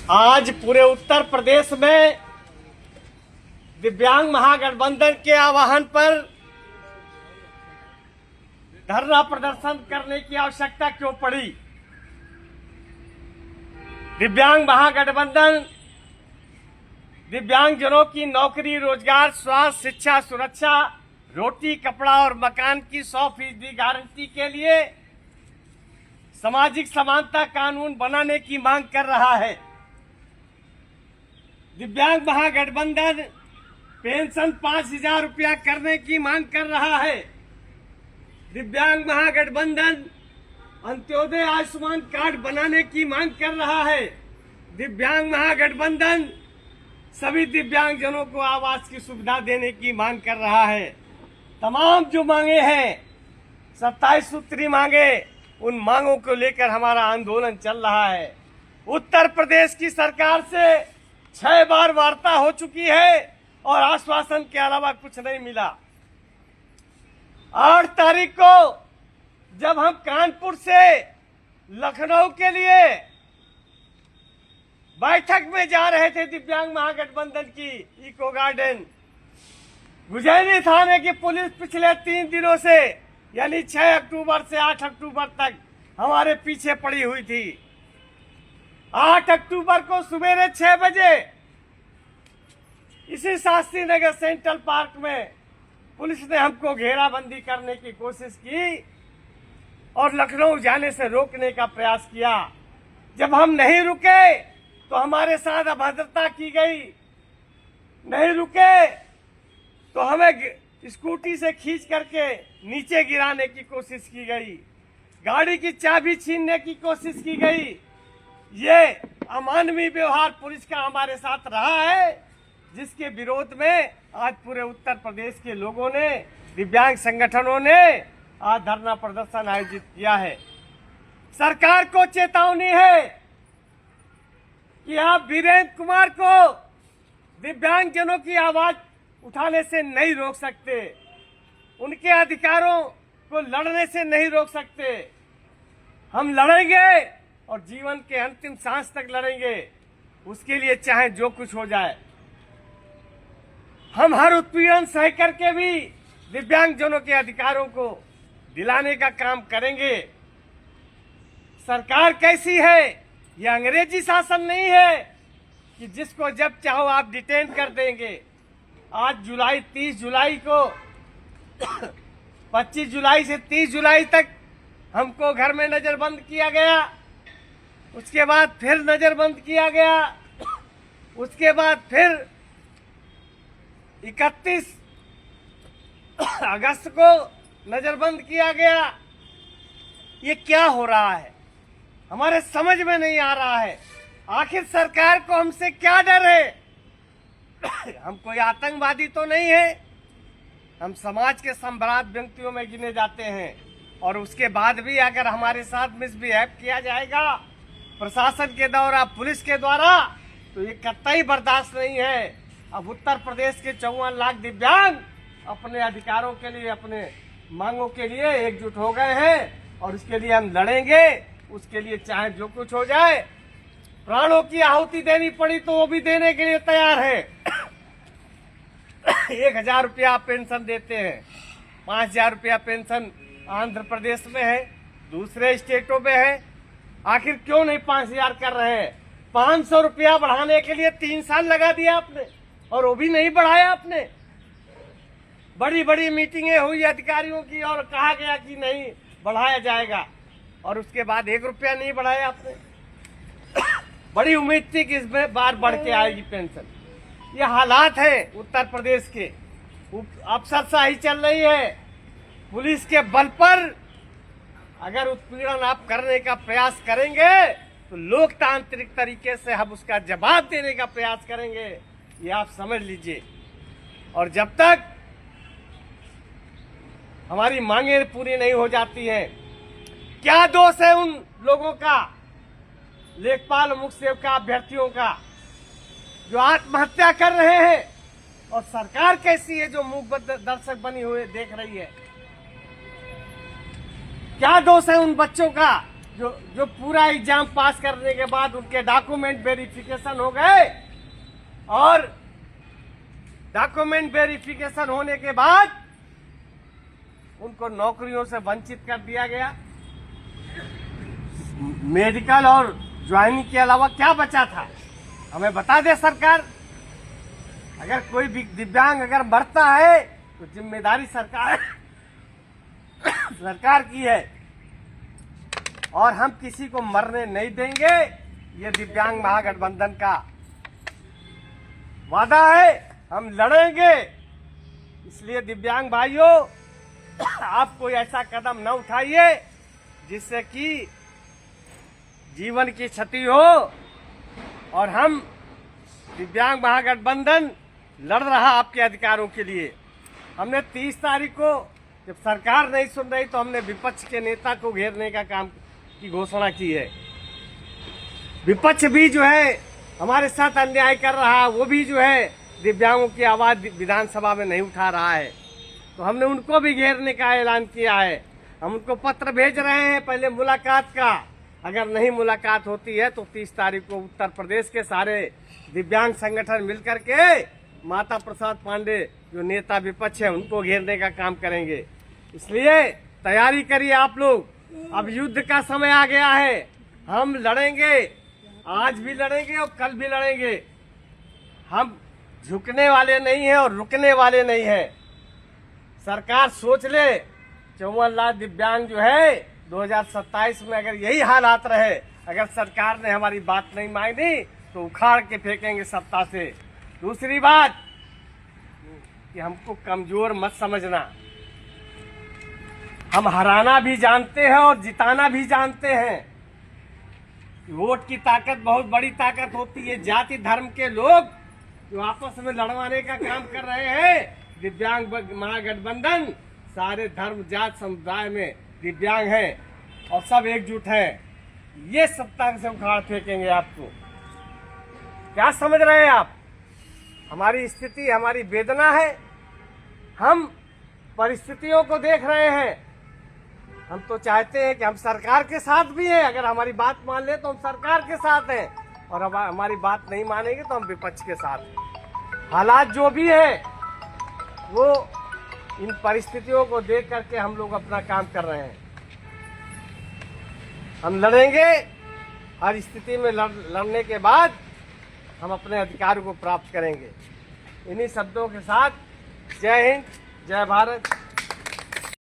आज पूरे उत्तर प्रदेश में दिव्यांग महागठबंधन के आह्वान पर धरना प्रदर्शन करने की आवश्यकता क्यों पड़ी? दिव्यांग महागठबंधन दिव्यांगजनों की नौकरी, रोजगार, स्वास्थ्य, शिक्षा, सुरक्षा, रोटी, कपड़ा और मकान की 100% गारंटी के लिए सामाजिक समानता कानून बनाने की मांग कर रहा है। दिव्यांग महागठबंधन पेंशन 5,000 रुपया करने की मांग कर रहा है। दिव्यांग महागठबंधन अंत्योदय आयुष्मान कार्ड बनाने की मांग कर रहा है। दिव्यांग महागठबंधन सभी दिव्यांगजनों को आवास की सुविधा देने की मांग कर रहा है। तमाम जो मांगे हैं, 27 सूत्री मांगे, उन मांगों को लेकर हमारा आंदोलन चल रहा है। उत्तर प्रदेश की सरकार से 6 बार वार्ता हो चुकी है और आश्वासन के अलावा कुछ नहीं मिला। 8 तारीख को जब हम कानपुर से लखनऊ के लिए बैठक में जा रहे थे दिव्यांग महागठबंधन की इको गार्डन, गुजैनी थाने की पुलिस पिछले 3 दिनों से यानी 6 अक्टूबर से 8 अक्टूबर तक हमारे पीछे पड़ी हुई थी। 8 अक्टूबर को सवेरे 6 बजे इसी शास्त्री नगर सेंट्रल पार्क में पुलिस ने हमको घेराबंदी करने की कोशिश की और लखनऊ जाने से रोकने का प्रयास किया। जब हम नहीं रुके तो हमारे साथ अभद्रता की गई। नहीं रुके तो हमें स्कूटी से खींच करके नीचे गिराने की कोशिश की गई। गाड़ी की चाबी छीनने की कोशिश की गई। ये अमानवीय व्यवहार पुलिस का हमारे साथ रहा है, जिसके विरोध में आज पूरे उत्तर प्रदेश के लोगों ने, दिव्यांग संगठनों ने आज धरना प्रदर्शन आयोजित किया है। सरकार को चेतावनी है कि आप वीरेंद्र कुमार को दिव्यांगजनों की आवाज उठाने से नहीं रोक सकते, उनके अधिकारों को लड़ने से नहीं रोक सकते। हम लड़ेंगे और जीवन के अंतिम सांस तक लड़ेंगे, उसके लिए चाहे जो कुछ हो जाए। हम हर उत्पीड़न सह करके भी दिव्यांगजनों के अधिकारों को दिलाने का काम करेंगे। सरकार कैसी है? यह अंग्रेजी शासन नहीं है कि जिसको जब चाहो आप डिटेन कर देंगे। आज 30 जुलाई को 25 जुलाई से 30 जुलाई तक हमको घर में नजरबंद किया गया। उसके बाद फिर नजरबंद किया गया। उसके बाद फिर 31 अगस्त को नजरबंद किया गया। ये क्या हो रहा है? हमारे समझ में नहीं आ रहा है। आखिर सरकार को हमसे क्या डर है? हम कोई आतंकवादी तो नहीं है। हम समाज के सम्भ्रांत व्यक्तियों में गिने जाते हैं और उसके बाद भी अगर हमारे साथ मिसबिहेव किया जाएगा प्रशासन के द्वारा, पुलिस के द्वारा, तो ये कतई बर्दाश्त नहीं है। अब उत्तर प्रदेश के 54 लाख दिव्यांग अपने अधिकारों के लिए, अपने मांगों के लिए एकजुट हो गए हैं और उसके लिए हम लड़ेंगे। उसके लिए चाहे जो कुछ हो जाए, प्राणों की आहुति देनी पड़ी तो वो भी देने के लिए तैयार है। 1,000 रुपया पेंशन देते हैं। 5,000 रुपया पेंशन आंध्र प्रदेश में है, दूसरे स्टेटों में है। आखिर क्यों नहीं 5,000 कर रहे हैं? 500 रुपया बढ़ाने के लिए 3 साल लगा दिया आपने और वो भी नहीं बढ़ाया आपने। बड़ी बड़ी मीटिंगें हुई अधिकारियों की और कहा गया कि नहीं बढ़ाया जाएगा और उसके बाद 1 रुपया नहीं बढ़ाया आपने। बड़ी उम्मीद थी कि इसमें बार बढ़ के आएगी पेंशन। ये हालात है उत्तर प्रदेश के। अफसरशाही चल रही है। पुलिस के बल पर अगर उत्पीड़न आप करने का प्रयास करेंगे तो लोकतांत्रिक तरीके से हम उसका जवाब देने का प्रयास करेंगे, ये आप समझ लीजिए। और जब तक हमारी मांगे पूरी नहीं हो जाती हैं, क्या दोष है उन लोगों का, लेखपाल मुख्य सेवका अभ्यर्थियों का, जो आत्महत्या कर रहे हैं? और सरकार कैसी है जो मूक दर्शक बनी हुई देख रही है? क्या दोष है उन बच्चों का जो जो पूरा एग्जाम पास करने के बाद उनके डॉक्यूमेंट वेरिफिकेशन हो गए और डॉक्यूमेंट वेरिफिकेशन होने के बाद उनको नौकरियों से वंचित कर दिया गया। मेडिकल और ज्वाइनिंग के अलावा क्या बचा था, हमें बता दे सरकार। अगर कोई भी दिव्यांग अगर मरता है तो जिम्मेदारी सरकार की है और हम किसी को मरने नहीं देंगे। ये दिव्यांग महागठबंधन का वादा है, हम लड़ेंगे। इसलिए दिव्यांग भाइयों, आप कोई ऐसा कदम न उठाइए जिससे कि जीवन की क्षति हो। और हम दिव्यांग महागठबंधन लड़ रहा आपके अधिकारों के लिए। हमने 30 तारीख को जब सरकार नहीं सुन रही तो हमने विपक्ष के नेता को घेरने का काम की घोषणा की है। विपक्ष भी जो है हमारे साथ अन्याय कर रहा है, वो भी जो है दिव्यांगों की आवाज विधानसभा में नहीं उठा रहा है, तो हमने उनको भी घेरने का ऐलान किया है। हम उनको पत्र भेज रहे हैं पहले मुलाकात का। अगर नहीं मुलाकात होती है तो 30 तारीख को उत्तर प्रदेश के सारे दिव्यांग संगठन मिलकर के माता प्रसाद पांडे जो नेता विपक्ष है उनको घेरने का काम करेंगे। इसलिए तैयारी करिए आप लोग, अब युद्ध का समय आ गया है। हम लड़ेंगे, आज भी लड़ेंगे और कल भी लड़ेंगे। हम झुकने वाले नहीं हैं और रुकने वाले नहीं हैं। सरकार सोच ले, 54 लाख दिव्यांग जो है 2027 में अगर यही हालात रहे, अगर सरकार ने हमारी बात नहीं मानी तो उखाड़ के फेंकेंगे सत्ता से। दूसरी बात कि हमको कमजोर मत समझना, हम हराना भी जानते हैं और जिताना भी जानते हैं। वोट की ताकत बहुत बड़ी ताकत होती है। जाति धर्म के लोग जो आपस में लड़वाने का काम कर रहे हैं, दिव्यांग महागठबंधन सारे धर्म जात समुदाय में दिव्यांग हैं और सब एकजुट हैं। ये सत्ता से उखाड़ फेंकेंगे आपको। क्या समझ रहे हैं आप? हमारी स्थिति, हमारी वेदना है। हम परिस्थितियों को देख रहे हैं। हम तो चाहते हैं कि हम सरकार के साथ भी हैं। अगर हमारी बात मान ले तो हम सरकार के साथ हैं, और हमारी बात नहीं मानेंगे तो हम विपक्ष के साथ हैं। हालात जो भी है वो इन परिस्थितियों को देख करके हम लोग अपना काम कर रहे हैं। हम लड़ेंगे, हर स्थिति में लड़ने के बाद हम अपने अधिकार को प्राप्त करेंगे। इन्हीं शब्दों के साथ जय हिंद, जय भारत।